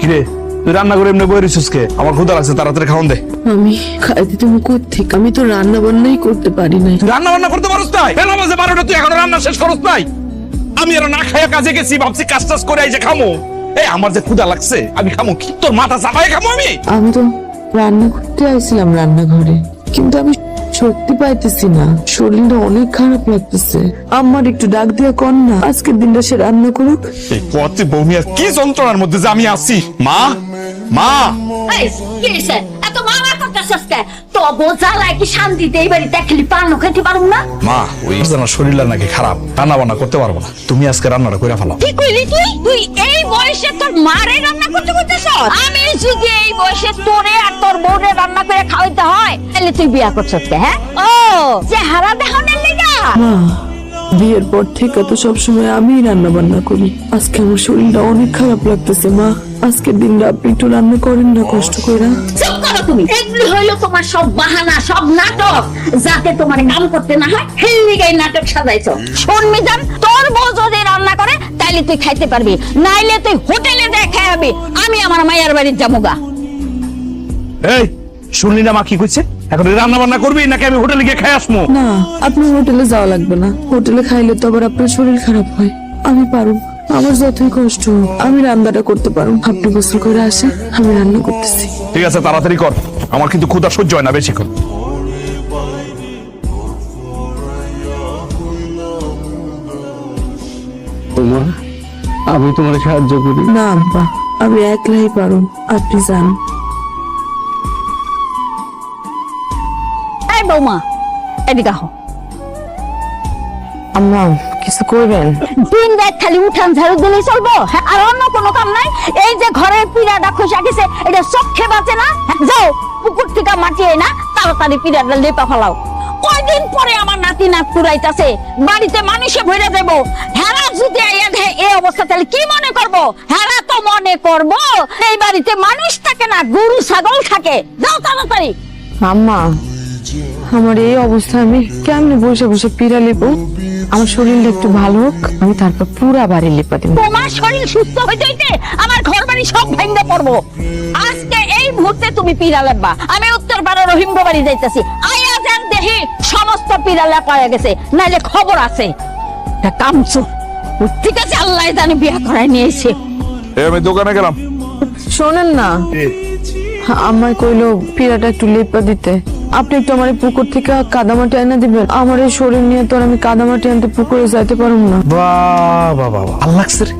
কিরে তুই রান্না করে এমনি বই রিসুস কে? আমার ক্ষুধা লাগছে, তাড়াতাড়ি খাওন দে। আমি খাইতে তুমি কোত্থেকে? আমি তো রান্না বান্নাই করতে পারি নাই। তুই রান্না বান্না করতে পারছ নাই? বেলা বাজে 12টা, তুই এখনো রান্না শেষ করছ নাই? আমি আর না খাইয়া কাজে গেছি, ভাবছি কাজ টাজ করে এই যে খামো। এই আমার যে ক্ষুধা লাগছে, আমি খামো কি? তোর মাথা চাপায় খামো আমি? আমি তো রান্না করতে আইছিলাম রান্নাঘরে, কিন্তু আমি শক্তি পাইতেছি না, শরীরটা অনেক খারাপ লাগতেছে। আমার একটু ডাক দিয়া কর না, আজকের দিনটা সে রান্না করুক। এই পথে বৌমিয়া কি যন্ত্রণার মধ্যে যে আমি আছি। মা, মা, এই, কি হইছে? এত মামা করতেছস কে? তো বোঝালাই কি শান্তিতে এই বাড়িতে খেলি পানো খেতে পারুম না? মা, ওই জানার শরীরটা নাকি খারাপ, রান্না বান্না করতে পারবো না। তুমি আজকে রান্নাটা করে ফেলাও। কি কইলি তুই? তুই এই বয়সে তোর মারে রান্না করতে করতেছস? আমি যদি এই বয়সে তোরে আর তোর বউরে রান্না করে খাওয়াইতে হয়, তাহলে তুই বিয়া করছস কে? হ্যাঁ, ও চেহারা দেখানোর লিগা? মা, বিয়ের পর থেকে তো সবসময় আমি রান্না বান্না করি। আজকে আমার শরীরটা অনেক খারাপ লাগতেছে মা। আজকের দিনটা আপনি একটু রান্না করেন না কষ্ট করে। চুপ করো তুমি। এগুলো হইলো তোমার সব বাহানা, সব নাটক, যাতে তোমার কাম করতে না হয়। হেলিগাই নাটক সাজাইছো। শোন মিজান, তোর বউ যদি রান্না করে তাইলে তুই খাইতে পারবি, নাইলে তুই হোটেলে দেখে খাবি। আমি আমার মায়ের বাড়ির যামুগা। এই শুনলি না মা কি কইছে? এখন রান্না বান্না করবি নাকি আমি হোটেলে গিয়ে খাই আসবো? না, আপনার হোটেলে যাওয়া লাগবে না। হোটেলে খাইলে তো আবার আপনার শরীর খারাপ হয়। আমি পারুম, আমার যতই কষ্ট হোক আমি রান্নাটা করতে পারুম। আপনি গোসল করে আসে, আমি রান্না করতেছি। ঠিক আছে, তাড়াতাড়ি কর, আমার কিন্তু ক্ষুধা সহ্য হয় না বেশিক্ষণ। তোমার, আমি তোমার সাহায্য করি। না আব্বা, আমি একলাই পারুম, আপনি যান। এই বৌমা, এদিকে আহ। আম্মা, কিছু করবেন? দিন রাত খালি উঠান ঝাড়ু দিলেই চলবো? হ্যাঁ, আর অন্য কোনো কাম নাই? এই যে ঘরের পিড়াটা খসা গেছে, এটা চোখে বাঁচে না? হ্যাঁ, যাও পুকুর থেকে মাটি না, তাড়াতাড়ি পিড়াটা লেপা ফেলাও। কয়দিন পরে আমার নাতি নাক কুড়াইতাছে, বাড়িতে মানুষে ভরে দেবো। হেরা যদি আইয়া দেয় এই অবস্থা, তাহলে কি মনে করবো? হেরা তো মনে করবো এই বাড়িতে মানুষ থাকে না, গরু ছাগল থাকে। যাও তাড়াতাড়ি। আম্মা, আমার এই অবস্থা আমি কেমনে বসে বসে পিড়া লেপো? আমার শরীরটা একটু ভালো হোক, আমি তারপর পুরা বাড়ি লেপা দেবো। তোমার শরীর সুস্থ হইতে হইতে আমার ঘর বাড়ি সব ভেঙে পড়বো। আজকে এই মুহূর্তে তুমি পিড়া লেপবা। আমি উত্তর পাড়া রহিম বাড়ি যাইতেছি। আয়া যান দেখি সমস্ত পিড়া লেপা হয়ে গেছে, নাইলে খবর আছে। এটা কামচুর। ঠিক আছে, আল্লাহ জানে বিয়া করাই নিয়েছে। আমি দোকানে গেলাম। শোনেন না, আমায় কইলো পিড়াটা একটু লেপা দিতে। আপনি একটু আমার পুকুর থেকে কাদামাটি এনে দিবেন। আমার এই শরীর নিয়ে তো আর আমি কাদামাটি আনতে পুকুরে যাইতে পারবো না। বাহ বাহ বাহ, ভালো লাগছে রে।